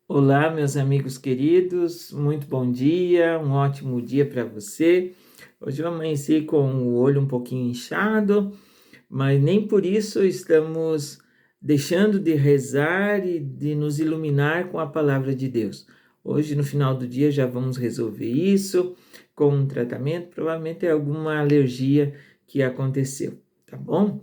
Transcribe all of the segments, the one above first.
Olá, meus amigos queridos, muito bom dia, um ótimo dia para você. Hoje eu amanheci com o olho um pouquinho inchado, mas nem por isso estamos deixando de rezar e de nos iluminar com a palavra de Deus. Hoje, no final do dia, já vamos resolver isso com um tratamento, provavelmente é alguma alergia que aconteceu, tá bom?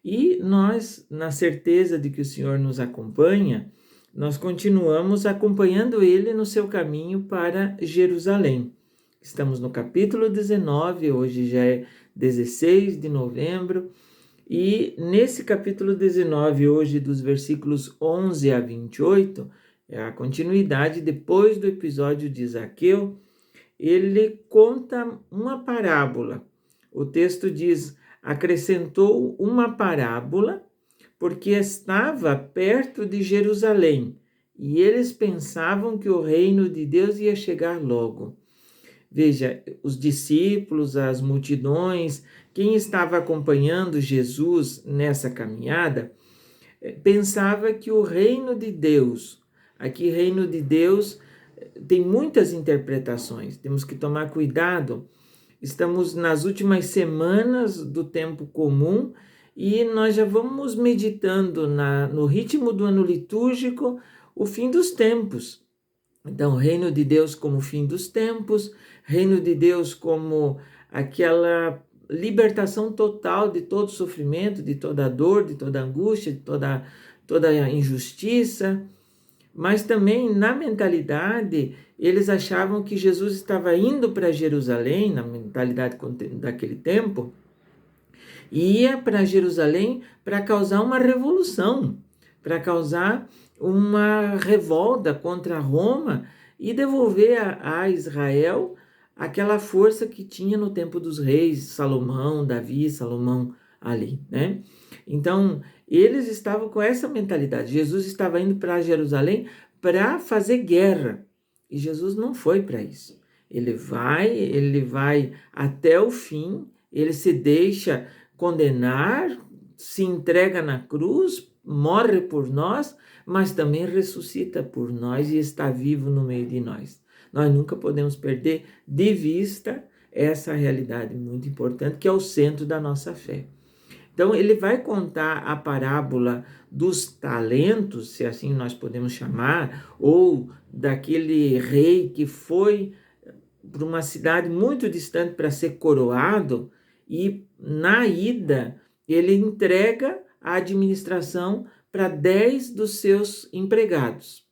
E nós, na certeza de que o Senhor nos acompanha, nós continuamos acompanhando Ele no seu caminho para Jerusalém. Estamos no capítulo 19, hoje já é 16 de novembro, e nesse capítulo 19, hoje dos versículos 11 a 28, é a continuidade depois do episódio de Zaqueu. Ele conta uma parábola. O texto diz: acrescentou uma parábola, porque estava perto de Jerusalém, e eles pensavam que o reino de Deus ia chegar logo. Veja, os discípulos, as multidões, quem estava acompanhando Jesus nessa caminhada, pensava que o reino de Deus, aqui reino de Deus, tem muitas interpretações, temos que tomar cuidado. Estamos nas últimas semanas do tempo comum e nós já vamos meditando no ritmo do ano litúrgico o fim dos tempos. Então, reino de Deus como fim dos tempos, reino de Deus como aquela libertação total de todo sofrimento, de toda dor, de toda angústia, de toda injustiça. Mas também na mentalidade, eles achavam que Jesus estava indo para Jerusalém, na mentalidade daquele tempo, ia para Jerusalém para causar uma revolução, para causar uma revolta contra Roma e devolver a Israel aquela força que tinha no tempo dos reis, Salomão, Davi, Salomão ali, né? Então, eles estavam com essa mentalidade. Jesus estava indo para Jerusalém para fazer guerra. E Jesus não foi para isso. Ele vai até o fim, ele se deixa condenar, se entrega na cruz, morre por nós, mas também ressuscita por nós e está vivo no meio de nós. Nós nunca podemos perder de vista essa realidade muito importante que é o centro da nossa fé. Então, ele vai contar a parábola dos talentos, se assim nós podemos chamar, ou daquele rei que foi para uma cidade muito distante para ser coroado, e na ida ele entrega a administração para 10 dos seus empregados.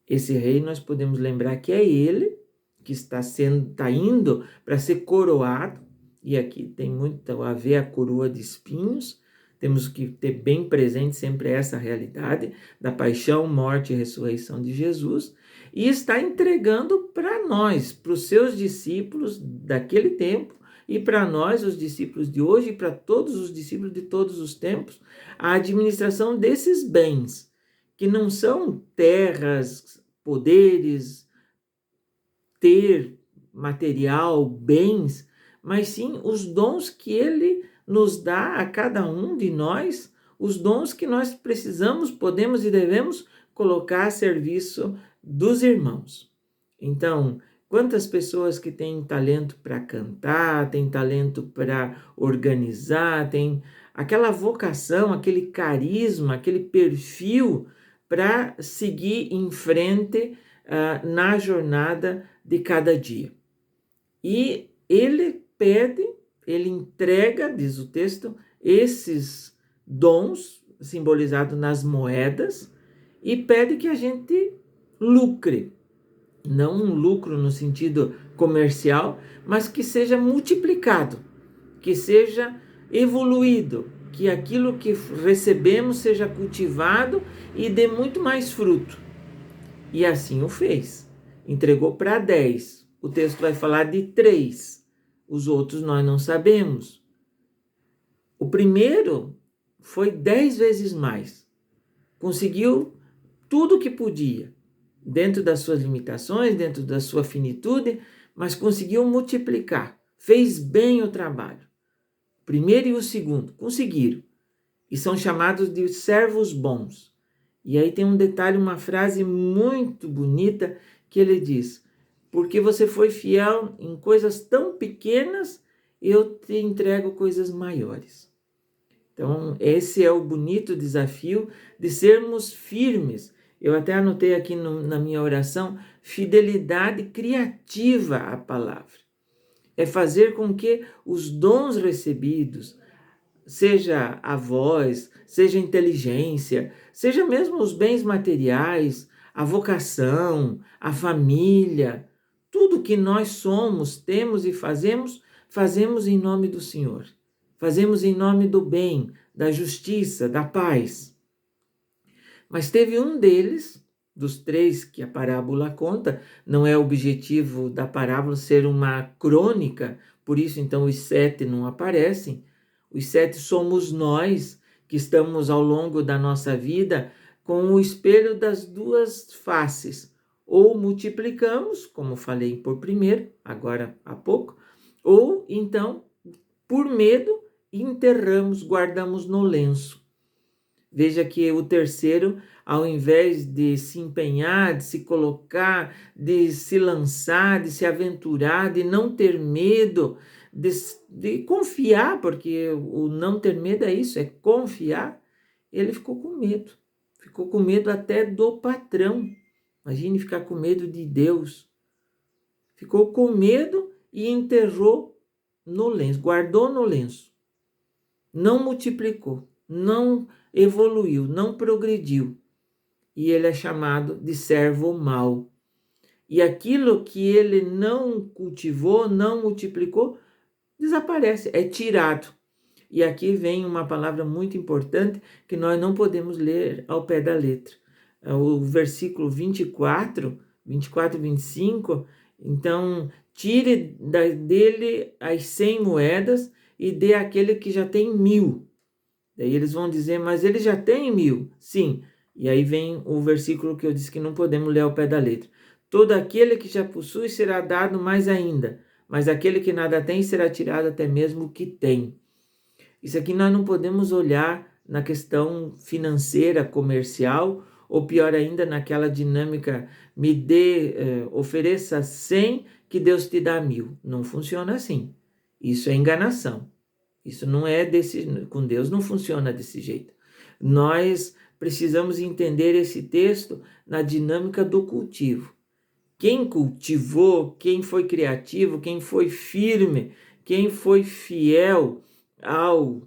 Esse rei, nós podemos lembrar que é ele que está indo para ser coroado, e aqui tem muito a ver a coroa de espinhos. Temos que ter bem presente sempre essa realidade da paixão, morte e ressurreição de Jesus, e está entregando para nós, para os seus discípulos daquele tempo, e para nós, os discípulos de hoje, e para todos os discípulos de todos os tempos, a administração desses bens, que não são terras, poderes, ter material, bens, mas sim os dons que ele nos dá a cada um de nós, os dons que nós precisamos, podemos e devemos colocar a serviço dos irmãos. Então, quantas pessoas que têm talento para cantar, têm talento para organizar, têm aquela vocação, aquele carisma, aquele perfil para seguir em frente na jornada de cada dia. E ele pede, ele entrega, diz o texto, esses dons simbolizados nas moedas e pede que a gente lucre. Não um lucro no sentido comercial, mas que seja multiplicado, que seja evoluído, que aquilo que recebemos seja cultivado e dê muito mais fruto. E assim o fez. Entregou para 10. O texto vai falar de 3. Os outros nós não sabemos. O primeiro foi 10 vezes mais. Conseguiu tudo o que podia, dentro das suas limitações, dentro da sua finitude, mas conseguiu multiplicar. Fez bem o trabalho. O primeiro e o segundo conseguiram. E são chamados de servos bons. E aí tem um detalhe, uma frase muito bonita que ele diz: porque você foi fiel em coisas tão pequenas, eu te entrego coisas maiores. Então, esse é o bonito desafio de sermos firmes. Eu até anotei aqui na minha oração, fidelidade criativa à palavra. É fazer com que os dons recebidos, seja a voz, seja a inteligência, seja mesmo os bens materiais, a vocação, a família, tudo que nós somos, temos e fazemos, fazemos em nome do Senhor. Fazemos em nome do bem, da justiça, da paz. Mas teve um deles, dos três que a parábola conta, não é o objetivo da parábola ser uma crônica, por isso então os 7 não aparecem. Os 7 somos nós que estamos ao longo da nossa vida com o espelho das duas faces. Ou multiplicamos, como falei por primeiro, agora há pouco, ou então, por medo, enterramos, guardamos no lenço. Veja que o terceiro, ao invés de se empenhar, de se colocar, de se lançar, de se aventurar, de não ter medo, de confiar, porque o não ter medo é isso, é confiar, ele ficou com medo. Ficou com medo até do patrão. Imagine ficar com medo de Deus. Ficou com medo e enterrou no lenço, guardou no lenço. Não multiplicou, não evoluiu, não progrediu. E ele é chamado de servo mau. E aquilo que ele não cultivou, não multiplicou, desaparece, é tirado. E aqui vem uma palavra muito importante que nós não podemos ler ao pé da letra. O versículo 24 e 25, então, tire dele as 100 moedas e dê àquele que já tem 1000. Daí eles vão dizer, mas ele já tem 1000. Sim, e aí vem o versículo que eu disse que não podemos ler ao pé da letra. Todo aquele que já possui será dado mais ainda, mas aquele que nada tem será tirado até mesmo o que tem. Isso aqui nós não podemos olhar na questão financeira, comercial, ou pior ainda, naquela dinâmica, ofereça 100 que Deus te dá 1000. Não funciona assim. Isso é enganação. Isso não é com Deus não funciona desse jeito. Nós precisamos entender esse texto na dinâmica do cultivo. Quem cultivou, quem foi criativo, quem foi firme, quem foi fiel ao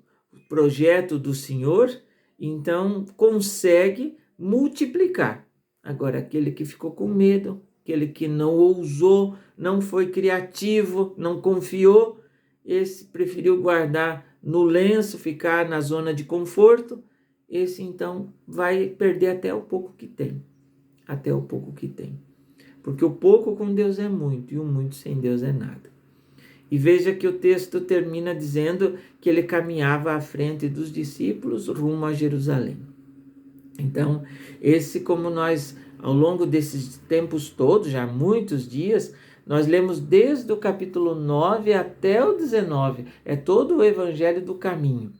projeto do Senhor, então consegue multiplicar. Agora, aquele que ficou com medo, aquele que não ousou, não foi criativo, não confiou, esse preferiu guardar no lenço, ficar na zona de conforto, esse então vai perder até o pouco que tem. Até o pouco que tem. Porque o pouco com Deus é muito e o muito sem Deus é nada. E veja que o texto termina dizendo que ele caminhava à frente dos discípulos rumo a Jerusalém. Então, como nós, ao longo desses tempos todos, já muitos dias, nós lemos desde o capítulo 9 até o 19. É todo o evangelho do caminho.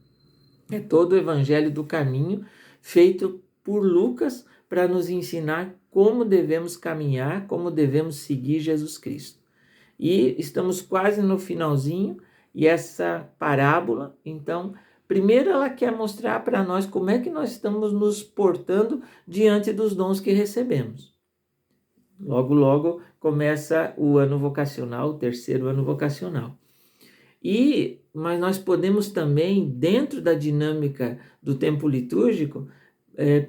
É todo o evangelho do caminho feito por Lucas para nos ensinar como devemos caminhar, como devemos seguir Jesus Cristo. E estamos quase no finalzinho, e essa parábola, então, primeiro ela quer mostrar para nós como é que nós estamos nos portando diante dos dons que recebemos. Logo, logo começa o ano vocacional, o terceiro ano vocacional. Mas nós podemos também, dentro da dinâmica do tempo litúrgico,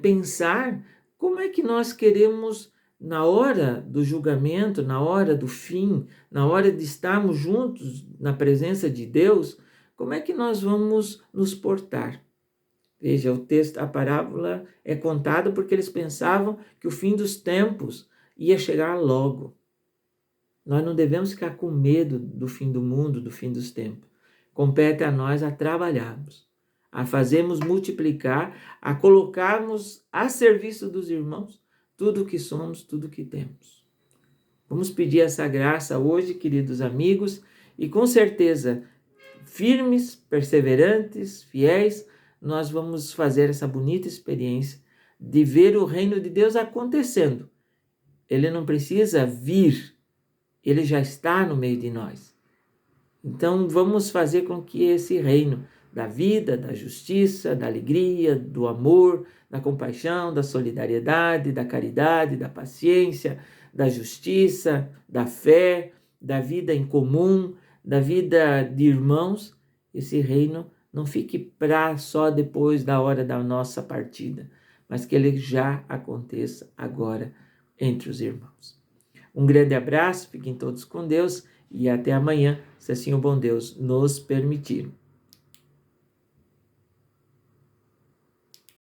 pensar como é que nós queremos, na hora do julgamento, na hora do fim, na hora de estarmos juntos na presença de Deus, como é que nós vamos nos portar? Veja, o texto, a parábola é contada porque eles pensavam que o fim dos tempos ia chegar logo. Nós não devemos ficar com medo do fim do mundo, do fim dos tempos. Compete a nós a trabalharmos, a fazermos multiplicar, a colocarmos a serviço dos irmãos tudo o que somos, tudo o que temos. Vamos pedir essa graça hoje, queridos amigos, e com certeza, firmes, perseverantes, fiéis, nós vamos fazer essa bonita experiência de ver o reino de Deus acontecendo. Ele não precisa vir, ele já está no meio de nós. Então vamos fazer com que esse reino da vida, da justiça, da alegria, do amor, da compaixão, da solidariedade, da caridade, da paciência, da justiça, da fé, da vida em comum, da vida de irmãos, esse reino não fique para só depois da hora da nossa partida, mas que ele já aconteça agora entre os irmãos. Um grande abraço, fiquem todos com Deus e até amanhã, se assim o bom Deus nos permitir.